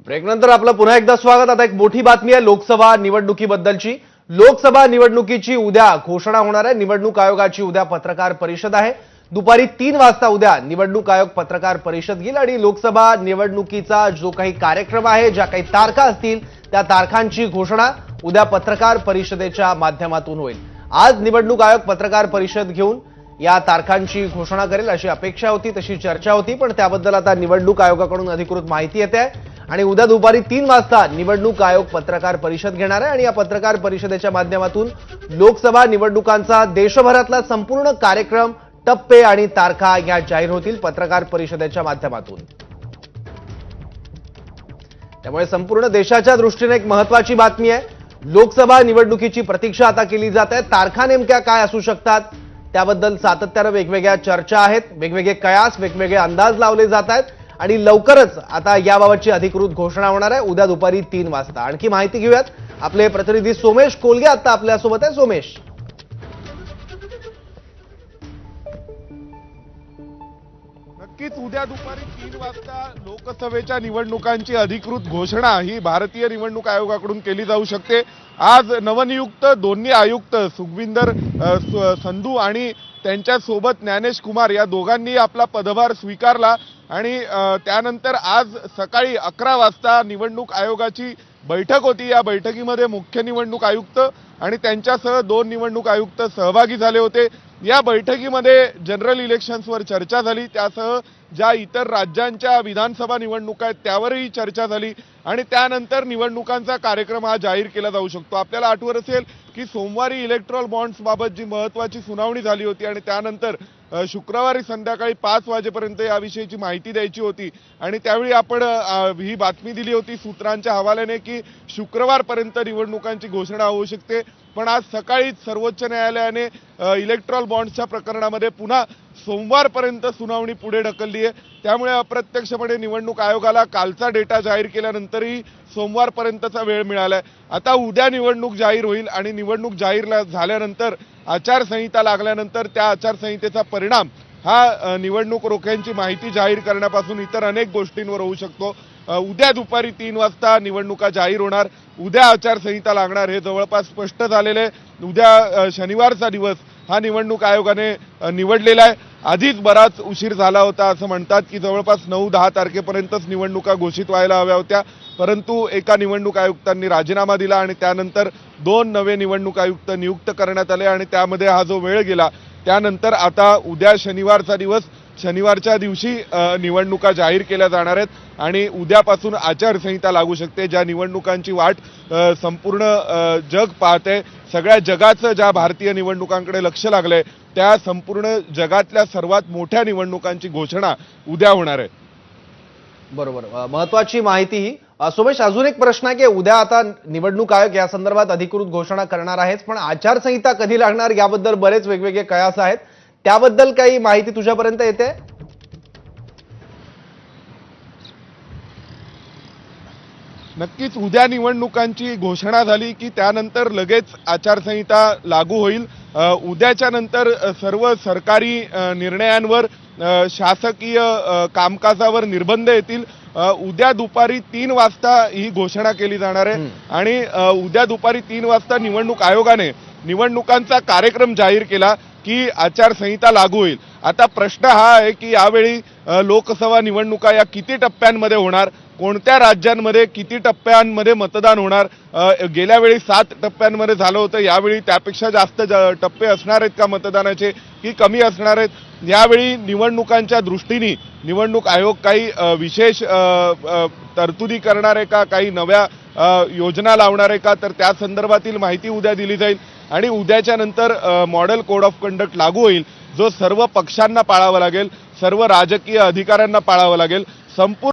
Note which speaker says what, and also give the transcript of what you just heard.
Speaker 1: ब्रेकनंतर आपलं पुन्हा एकदा स्वागत। आता एक मोठी बातमी आहे लोकसभा निवडणुकीबद्दलची। लोकसभा निवडणुकीची उद्या घोषणा होणार आहे। निवडणूक आयोगाची उद्या पत्रकार परिषद आहे। दुपारी 3 वाजता उद्या निवडणूक आयोग पत्रकार परिषद घेईल आणि लोकसभा निवडणुकीचा जो काही कार्यक्रम आहे, ज्या काही तारखा असतील त्या तारखांची घोषणा उद्या पत्रकार परिषदेच्या माध्यमातून होईल। आज निवडणूक आयोग पत्रकार परिषद घेऊन या तारखांची घोषणा करेल अशी अपेक्षा होती, तशी चर्चा होती, पण त्याबद्दल आता निवडणूक आयोगाकडून अधिकृत माहिती येते आहे आणि उद्या दुपारी 3 वाजता निवडणूक आयोग पत्रकार परिषद घेणार आहे आणि या पत्रकार परिषदेच्या माध्यमातून लोकसभा निवडणुकांचा देशभरातला संपूर्ण कार्यक्रम, टप्पे आणि तारखा या जाहीर होतील पत्रकार परिषदेच्या माध्यमातून। त्यामुळे संपूर्ण देशाच्या दृष्टीने एक महत्त्वाची बातमी आहे। लोकसभा निवडणुकीची प्रतीक्षा आता केली जात आहे। तारखा नेमक्या काय असू शकतात त्याबद्दल सातत्याने वेगवेगळ्या चर्चा आहेत, वेगवेगळे कयास, वेगवेगळे अंदाज लावले जात आहेत आणि लवकरच आता याबाबतची अधिकृत घोषणा होणार आहे उद्या दुपारी 3 वाजता। आणखी माहिती घेऊयात, आपले प्रतिनिधी सोमेश कोलगे आता आपल्या सोबत आहे। सोमेश,
Speaker 2: नक्कीच उद्या दुपारी 3 वाजता लोकसभेच्या निवडणुकांची अधिकृत घोषणा ही भारतीय निवडणूक आयोगाकडून केली जाऊ शकते। आज नवनियुक्त दोन्ही आयुक्त सुखविंदर संधू आणि त्यांच्यासोबत ज्ञानेश कुमार या दोघांनी आपला पदभार स्वीकारला आणि त्यानंतर आज सकाळी 11 वाजता निवडणूक आयोगाची बैठक होती। या बैठकीमध्ये मुख्य निवडणूक आयुक्त आणि त्यांच्यासह 2 निवडणूक आयुक्त सहभागी झाले होते। या बैठकीमध्ये जनरल इलेक्शन्सवर चर्चा झाली, त्यासह ज्या इतर राज्यांच्या विधानसभा निवडणुका आहेत त्यावरही चर्चा झाली आणि त्यानंतर निवडणुकांचा कार्यक्रम हा जाहीर केला जाऊ शकतो। आपल्याला आठवत असेल की सोमवारी इलेक्ट्रॉल बॉन्ड्स बाबत जी महत्त्वाची सुनावणी झाली होती आणि त्यानंतर शुक्रवारी संध्याकाळी 5 वाजेपर्यंत याविषयीची माहिती द्यायची होती आणि त्यावेळी आपण ही बातमी दिली होती सूत्रांच्या हवाल्याने की शुक्रवारपर्यंत निवडणुकांची घोषणा होऊ शकते। पण आज सकाळीच सर्वोच्च न्यायालयाने इलेक्ट्रॉल बॉन्ड्सच्या प्रकरणामध्ये पुन्हा सोमवारपर्यंत सुनावणी पुढे ढकलली आहे। त्यामुळे अप्रत्यक्षपणे निवडणूक आयोगाला कालचा डेटा जाहीर केल्यानंतरही सोमवारपर्यंतचा वेळ मिळालाय। आता उद्या निवडणूक जाहीर होईल आणि निवडणूक जाहीर झाल्यानंतर आचारसंहिता लागल्यानंतर त्या आचारसंहितेचा परिणाम हा निवडणूक रोख्यांची माहिती जाहीर करण्यापासून इतर अनेक गोष्टींवर होऊ शकतो। उद्या दुपारी 3 वाजता निवडणुका जाहीर होणार, उद्या आचारसंहिता लागणार हे जवळपास स्पष्ट झालेले आहे। उद्या शनिवारचा दिवस हा निवडणूक आयोगाने निवडलेला आहे। आधीच बराच उशीर झाला होता, असं म्हणतात की जवळपास 9-10 तारखेपर्यंतच निवडणुका घोषित व्हायला हव्या होत्या, परंतु एका निवडणूक आयुक्तांनी राजीनामा दिला आणि त्यानंतर 2 नवे निवडणूक आयुक्त नियुक्त करण्यात आले आणि त्यामध्ये हा जो वेळ गेला त्यानंतर आता उद्या शनिवारचा दिवस, शनिवारच्या दिवशी निवडणुका जाहीर केल्या जाणार आहेत आणि उद्यापासून आचारसंहिता लागू शकते। ज्या निवडणुकांची वाट संपूर्ण जग पाहते, सगळ्या जगाचं ज्या भारतीय निवडणुकांकडे लक्ष लागलंय त्या संपूर्ण जगातल्या सर्वात मोठ्या निवडणुकांची घोषणा उद्या होणार आहे।
Speaker 1: बरोबर, महत्त्वाची माहिती ही। सोमेश, अजून एक प्रश्न आहे की उद्या आता निवडणूक आयोग या संदर्भात अधिकृत घोषणा करणार आहेच, पण आचारसंहिता कधी लागणार याबद्दल बरेच वेगवेगळे कयास आहेत, त्याबद्दल काही माहिती तुझ्यापर्यंत येते?
Speaker 2: नक्कीच उद्या निवडणुकांची घोषणा झाली की त्यानंतर लगेच आचारसंहिता लागू होईल। उद्याच्या नंतर सर्व सरकारी निर्णयांवर, शासकीय कामकाजावर निर्बंध येतील। उद्या दुपारी 3 वाजता ही घोषणा केली जाणार आहे आणि उद्या दुपारी 3 वाजता निवडणूक आयोगाने निवडणुकांचा कार्यक्रम जाहीर केला की आचारसंहिता लागू होईल। आता प्रश्न हा आहे की यावेळी लोकसभा निवडणुका या किती टप्प्यांमध्ये होणार, कोणत्या राज्यांमध्ये किती टप्प्यांमध्ये मतदान होणार? गेल्या वेळी 7 टप्प्यांमध्ये झालं होतं, यावेळी त्यापेक्षा जास्त टप्पे असणार आहेत का मतदानाचे की कमी असणार आहेत? यावेळी निवडणुकांच्या दृष्टीने निवडणूक आयोग काही विशेष तरतुदी करणार आहे का, काही नव्या योजना लावणार आहे का, तर त्या संदर्भातील माहिती उद्या दिली जाईल आणि उद्याच्या नंतर मॉडेल कोड ऑफ कंडक्ट लागू होईल, जो सर्व पक्षांना पाळावा लागेल, सर्व राजकीय अधिकाऱ्यांना पाळावा लागेल। संपूर्ण